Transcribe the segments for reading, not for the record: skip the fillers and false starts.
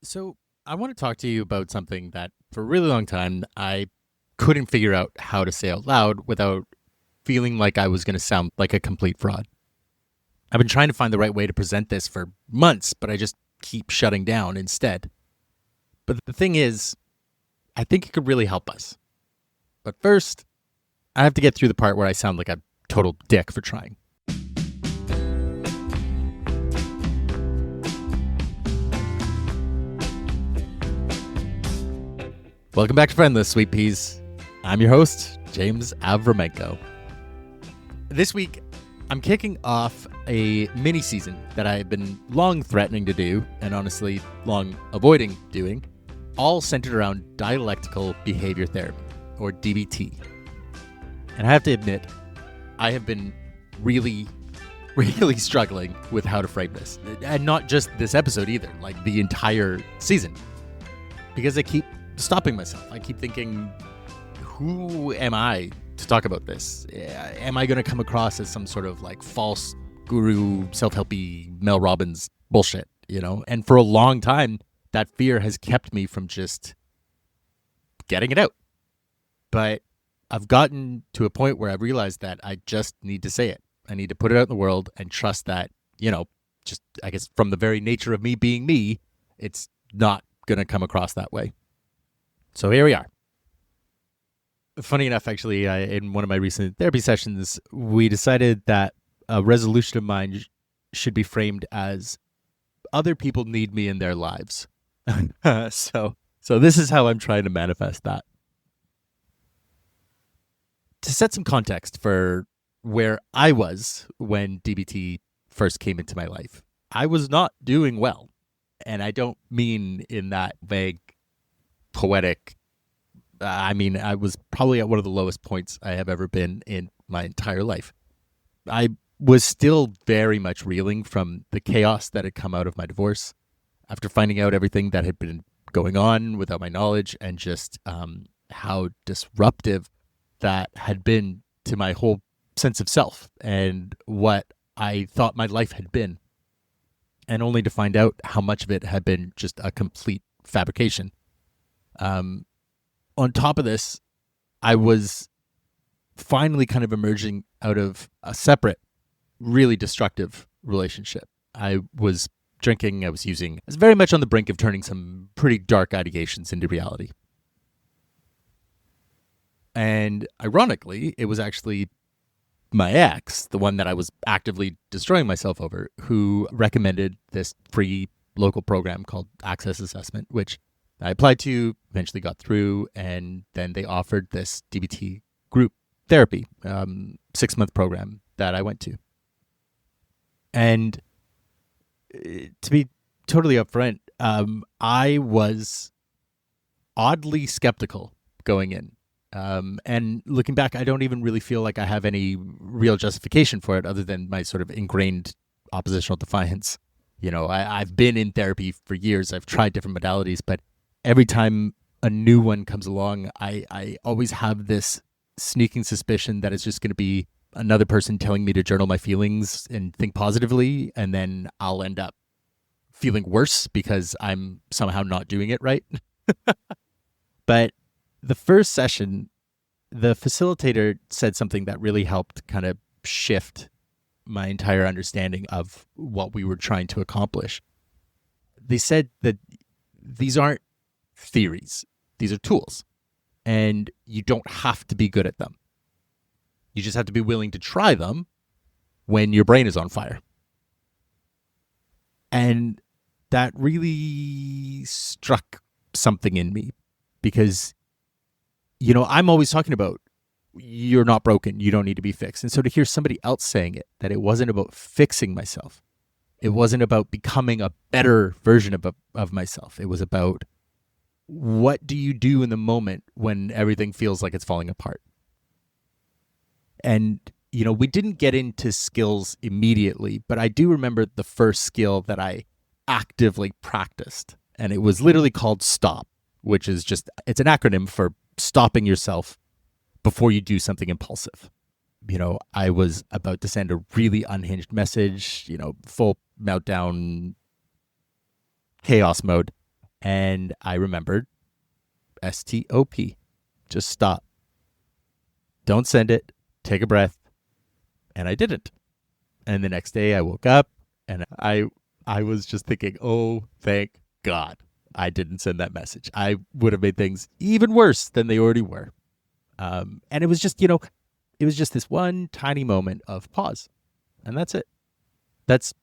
So, I want to talk to you about something that for a really long time I couldn't figure out how to say out loud without feeling like I was going to sound like a complete fraud. I've been trying to find the right way to present this for months, but I just keep shutting down instead. But the thing is, I think it could really help us. But first, I have to get through the part where I sound like a total dick for trying. Welcome back to Friendless, Sweet Peas. I'm your host, James Avramenko. This week, I'm kicking off a mini season that I've been long threatening to do, and honestly, long avoiding doing, all centered around dialectical behavior therapy, or DBT. And I have to admit, I have been really struggling with how to frame this. And not just this episode either, like the entire season. Because I keep stopping myself. I keep thinking, who am I to talk about this? Am I going to come across as some sort of like false guru, self-helpy Mel Robbins bullshit, you know? And for a long time, that fear has kept me from just getting it out. But I've gotten to a point where I've realized that I just need to say it. I need to put it out in the world and trust that, just, I guess, from the very nature of me being me, it's not going to come across that way. So here we are. Funny enough, actually, in one of my recent therapy sessions, we decided that a resolution of mine should be framed as other people need me in their lives. So this is how I'm trying to manifest that. To set some context for where I was when DBT first came into my life, I was not doing well. And I don't mean in that vague, poetic, I was probably at one of the lowest points I have ever been in my entire life. I was still very much reeling from the chaos that had come out of my divorce after finding out everything that had been going on without my knowledge, and just how disruptive that had been to my whole sense of self and what I thought my life had been. And only to find out how much of it had been just a complete fabrication. On top of this, I was finally kind of emerging out of a separate, really destructive relationship. I was drinking, I was using. I was very much on the brink of turning some pretty dark allegations into reality. And ironically, it was actually my ex, the one that I was actively destroying myself over, who recommended this free local program called Access Assessment, which I applied to, eventually got through, and then they offered this DBT group therapy, 6-month program that I went to. And to be totally upfront, I was oddly skeptical going in. And looking back, I don't even really feel like I have any real justification for it other than my sort of ingrained oppositional defiance. I've been in therapy for years. I've tried different modalities, but every time a new one comes along, I always have this sneaking suspicion that it's just going to be another person telling me to journal my feelings and think positively, and then I'll end up feeling worse because I'm somehow not doing it right. But the first session, the facilitator said something that really helped kind of shift my entire understanding of what we were trying to accomplish. They said that these aren't theories. These are tools. And you don't have to be good at them. You just have to be willing to try them when your brain is on fire. And that really struck something in me because, I'm always talking about you're not broken. You don't need to be fixed. And so to hear somebody else saying it, that it wasn't about fixing myself. It wasn't about becoming a better version of myself. It was about, what do you do in the moment when everything feels like it's falling apart? And, we didn't get into skills immediately, but I do remember the first skill that I actively practiced. And it was literally called STOP, which is it's an acronym for stopping yourself before you do something impulsive. I was about to send a really unhinged message, full meltdown, chaos mode. And I remembered STOP. Just stop. Don't send it. Take a breath. And I didn't. And the next day I woke up and I was just thinking, oh, thank God I didn't send that message. I would have made things even worse than they already were. And it was just, it was just this one tiny moment of pause. And that's it. That's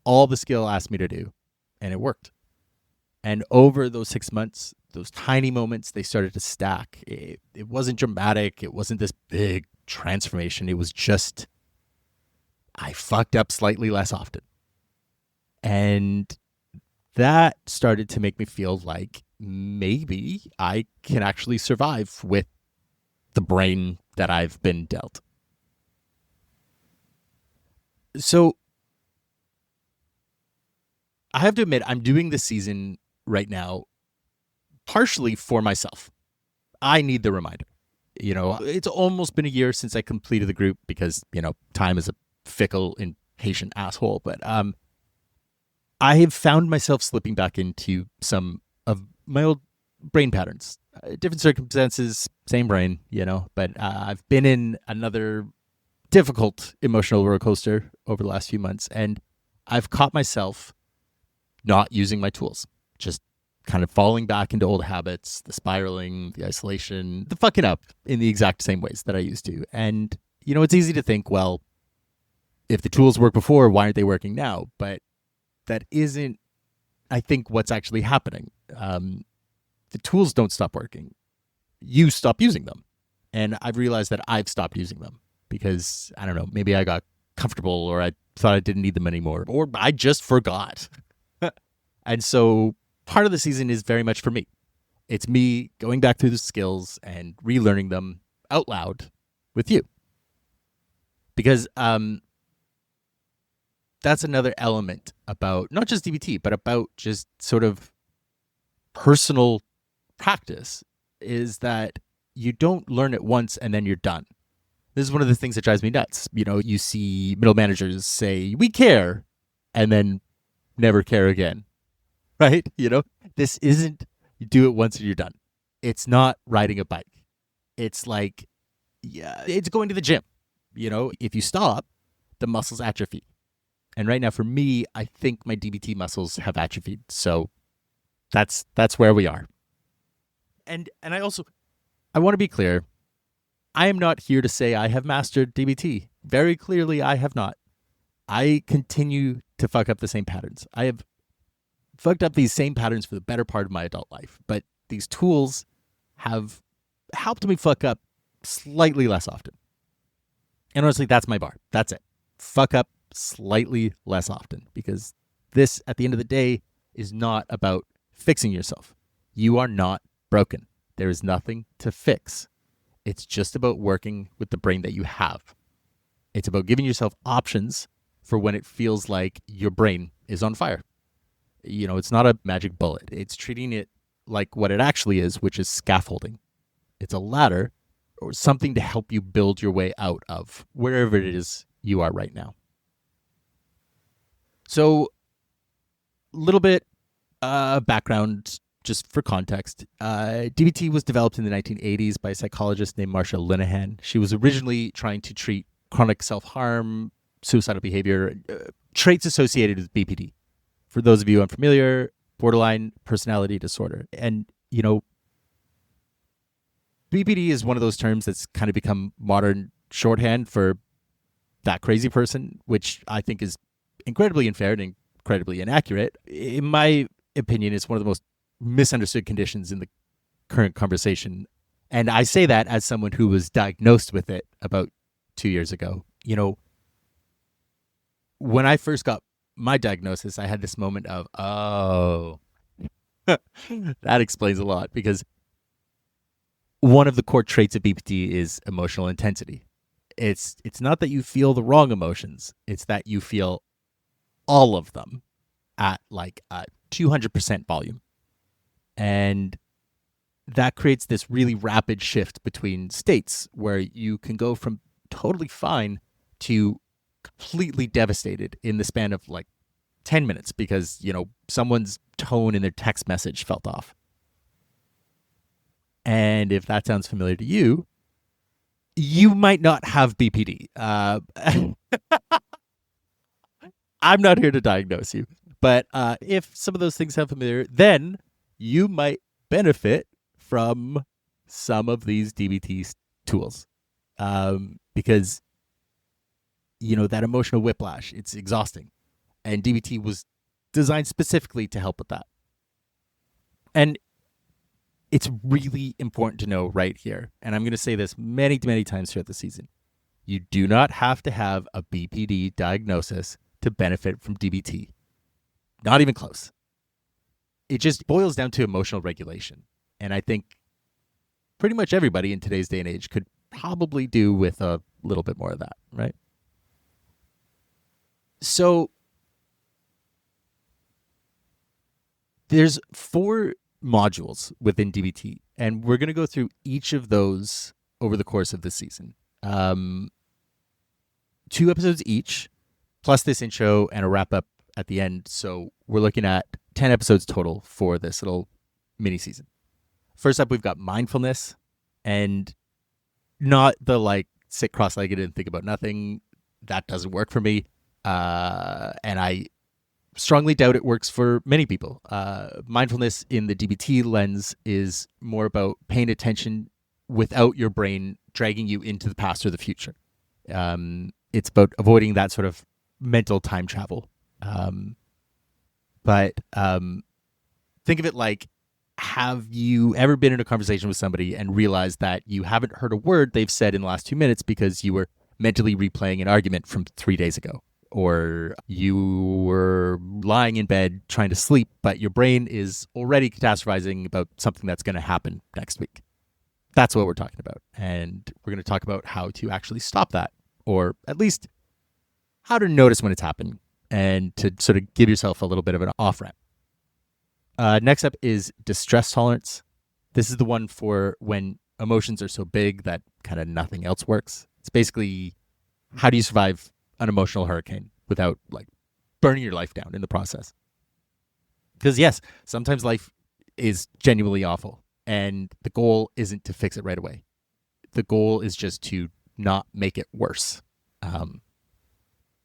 all the skill asked me to do. And it worked. And over those 6 months, those tiny moments, they started to stack. It wasn't dramatic. It wasn't this big transformation. It was just, I fucked up slightly less often. And that started to make me feel like maybe I can actually survive with the brain that I've been dealt. So I have to admit, I'm doing this season right now partially for myself. I need the reminder. It's almost been a year since I completed the group because, time is a fickle, impatient asshole. But I have found myself slipping back into some of my old brain patterns. Different circumstances, same brain, but I've been in another difficult emotional roller coaster over the last few months, and I've caught myself not using my tools, just kind of falling back into old habits, the spiraling, the isolation, the fucking up in the exact same ways that I used to. And, it's easy to think, well, if the tools worked before, why aren't they working now? But that isn't, I think, what's actually happening. The tools don't stop working. You stop using them. And I've realized that I've stopped using them because, I don't know, maybe I got comfortable or I thought I didn't need them anymore, or I just forgot. And so part of the season is very much for me. It's me going back through the skills and relearning them out loud with you. Because that's another element about not just DBT, but about just sort of personal practice, is that you don't learn it once and then you're done. This is one of the things that drives me nuts. You see middle managers say, we care, and then never care again. Right? This isn't you do it once and you're done. It's not riding a bike. It's like, it's going to the gym. If you stop, the muscles atrophy. And right now for me, I think my DBT muscles have atrophied. So that's where we are. And I want to be clear. I am not here to say I have mastered DBT. Very clearly, I have not. I continue to fuck up the same patterns. I have fucked up these same patterns for the better part of my adult life. But these tools have helped me fuck up slightly less often. And honestly, that's my bar. That's it. Fuck up slightly less often, because this, at the end of the day, is not about fixing yourself. You are not broken. There is nothing to fix. It's just about working with the brain that you have. It's about giving yourself options for when it feels like your brain is on fire. It's not a magic bullet. It's treating it like what it actually is, which is scaffolding. It's a ladder or something to help you build your way out of wherever it is you are right now. So, a little bit background just for context. DBT was developed in the 1980s by a psychologist named Marsha Linehan. She was originally trying to treat chronic self-harm, suicidal behavior, traits associated with BPD. For those of you unfamiliar, borderline personality disorder. And, BPD is one of those terms that's kind of become modern shorthand for that crazy person, which I think is incredibly unfair and incredibly inaccurate. In my opinion, it's one of the most misunderstood conditions in the current conversation. And I say that as someone who was diagnosed with it about 2 years ago. When I first got my diagnosis, I had this moment of, oh, that explains a lot, because one of the core traits of BPD is emotional intensity. It's not that you feel the wrong emotions. It's that you feel all of them at like a 200% volume. And that creates this really rapid shift between states where you can go from totally fine to completely devastated in the span of like 10 minutes because, someone's tone in their text message felt off. And if that sounds familiar to you, you might not have BPD. I'm not here to diagnose you. But if some of those things sound familiar, then you might benefit from some of these DBT tools. Because, that emotional whiplash, it's exhausting. And DBT was designed specifically to help with that. And it's really important to know right here, and I'm going to say this many, many times throughout the season, you do not have to have a BPD diagnosis to benefit from DBT. Not even close. It just boils down to emotional regulation. And I think pretty much everybody in today's day and age could probably do with a little bit more of that, right? So there's 4 modules within DBT, and we're going to go through each of those over the course of this season. 2 episodes each, plus this intro and a wrap up at the end. So we're looking at 10 episodes total for this little mini season. First up, we've got mindfulness, and not the sit cross-legged and think about nothing. That doesn't work for me. And I strongly doubt it works for many people. Mindfulness in the DBT lens is more about paying attention without your brain dragging you into the past or the future. It's about avoiding that sort of mental time travel. But think of it like, have you ever been in a conversation with somebody and realized that you haven't heard a word they've said in the last 2 minutes because you were mentally replaying an argument from 3 days ago? Or you were lying in bed trying to sleep, but your brain is already catastrophizing about something that's going to happen next week. That's what we're talking about. And we're going to talk about how to actually stop that, or at least how to notice when it's happening and to sort of give yourself a little bit of an off-ramp. Next up is distress tolerance. This is the one for when emotions are so big that kind of nothing else works. It's basically, how do you survive an emotional hurricane without burning your life down in the process? Because yes, sometimes life is genuinely awful, and the goal isn't to fix it right away. The goal is just to not make it worse.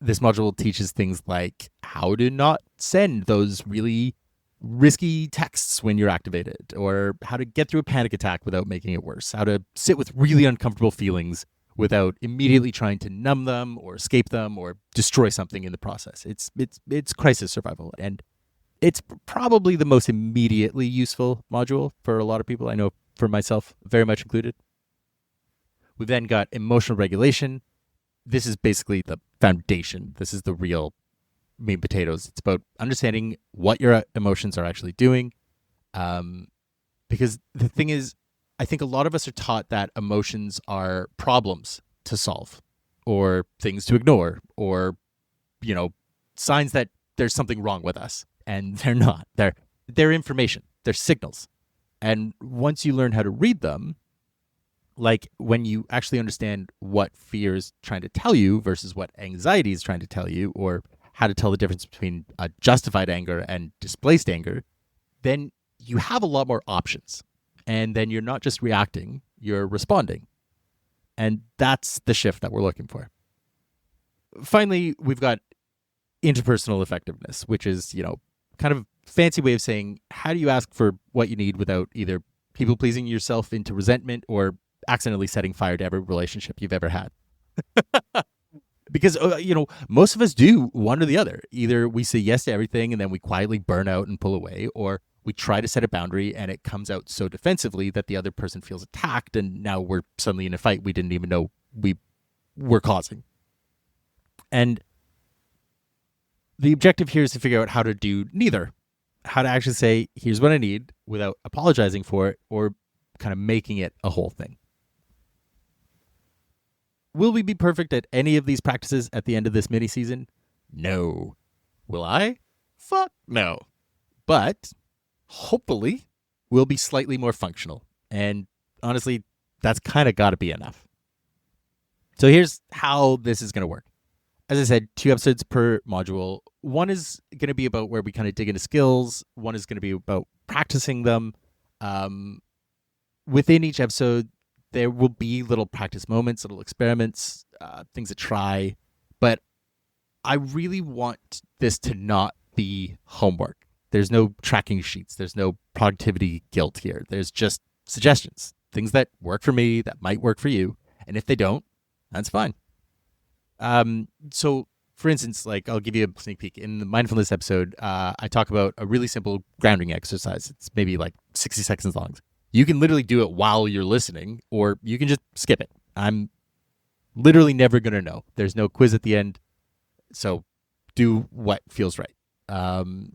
This module teaches things like how to not send those really risky texts when you're activated, or how to get through a panic attack without making it worse, how to sit with really uncomfortable feelings without immediately trying to numb them or escape them or destroy something in the process. It's crisis survival, and it's probably the most immediately useful module for a lot of people. I know for myself, very much included. We've then got emotional regulation. This is basically the foundation. This is the real meat and potatoes. It's about understanding what your emotions are actually doing. Because the thing is, I think a lot of us are taught that emotions are problems to solve, or things to ignore, or, signs that there's something wrong with us. And they're not. They're information. They're signals. And once you learn how to read them, like when you actually understand what fear is trying to tell you versus what anxiety is trying to tell you, or how to tell the difference between a justified anger and displaced anger, then you have a lot more options. And then you're not just reacting, you're responding. And that's the shift that we're looking for. Finally, we've got interpersonal effectiveness, which is, kind of a fancy way of saying, how do you ask for what you need without either people pleasing yourself into resentment or accidentally setting fire to every relationship you've ever had? Because, most of us do one or the other. Either we say yes to everything and then we quietly burn out and pull away, or we try to set a boundary and it comes out so defensively that the other person feels attacked, and now we're suddenly in a fight we didn't even know we were causing. And the objective here is to figure out how to do neither. How to actually say, here's what I need, without apologizing for it or kind of making it a whole thing. Will we be perfect at any of these practices at the end of this mini season? No. Will I? Fuck no. But hopefully we'll be slightly more functional. And honestly, that's kind of got to be enough. So here's how this is going to work. as I said, 2 episodes per module. One is going to be about where we kind of dig into skills. One is going to be about practicing them. Um, Within each episode, there will be little practice moments, little experiments, things to try. But I really want this to not be homework. There's no tracking sheets. There's no productivity guilt here. There's just suggestions, things that work for me, that might work for you. And if they don't, that's fine. So for instance, like I'll give you a sneak peek. In the mindfulness episode, I talk about a really simple grounding exercise. It's maybe like 60 seconds long. You can literally do it while you're listening, or you can just skip it. I'm literally never going to know. There's no quiz at the end. So do what feels right.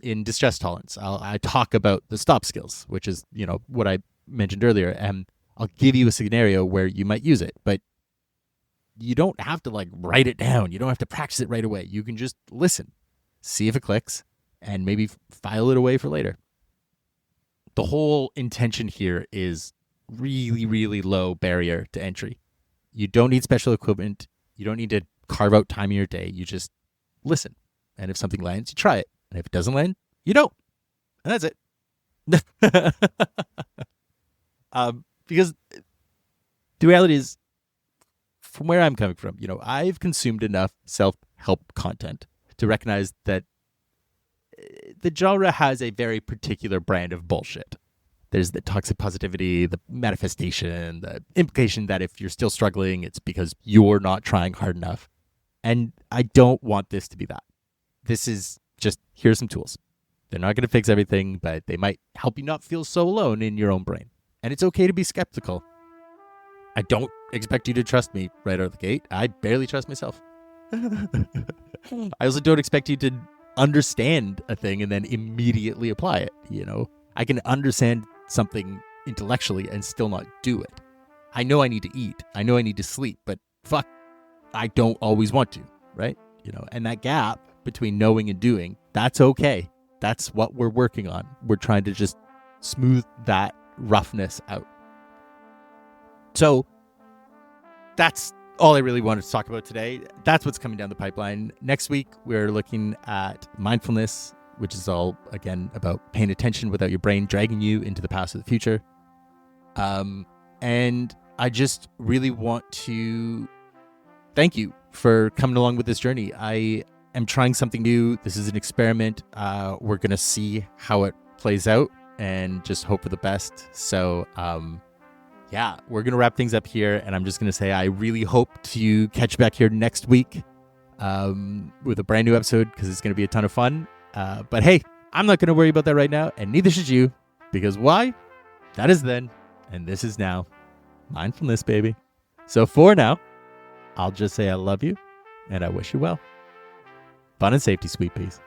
In distress tolerance, I talk about the stop skills, which is, what I mentioned earlier. And I'll give you a scenario where you might use it, but you don't have to like write it down. You don't have to practice it right away. You can just listen, see if it clicks, and maybe file it away for later. The whole intention here is really, really low barrier to entry. You don't need special equipment. You don't need to carve out time in your day. You just listen. And if something lands, you try it. And if it doesn't land, you don't. And that's it. Because the reality is, from where I'm coming from, I've consumed enough self-help content to recognize that the genre has a very particular brand of bullshit. There's the toxic positivity, the manifestation, the implication that if you're still struggling, it's because you're not trying hard enough. And I don't want this to be that. This is just, here's some tools. They're not going to fix everything, but they might help you not feel so alone in your own brain. And it's okay to be skeptical. I don't expect you to trust me right out of the gate. I barely trust myself. I also don't expect you to understand a thing and then immediately apply it. I can understand something intellectually and still not do it. I know I need to eat. I know I need to sleep, but fuck, I don't always want to, right? And that gap between knowing and doing, that's okay. That's what we're working on. We're trying to just smooth that roughness out. So that's all I really wanted to talk about today. That's what's coming down the pipeline. Next week, we're looking at mindfulness, which is all, again, about paying attention without your brain dragging you into the past or the future. And I just really want to thank you for coming along with this journey. I am trying something new. This is an experiment. We're going to see how it plays out and just hope for the best. So, yeah, we're going to wrap things up here. And I'm just going to say I really hope to catch you back here next week with a brand new episode, because it's going to be a ton of fun. But hey, I'm not going to worry about that right now. And neither should you. Because why? That is then. And this is now. Mindfulness, baby. So for now, I'll just say I love you and I wish you well. Fun and safety, sweet peas.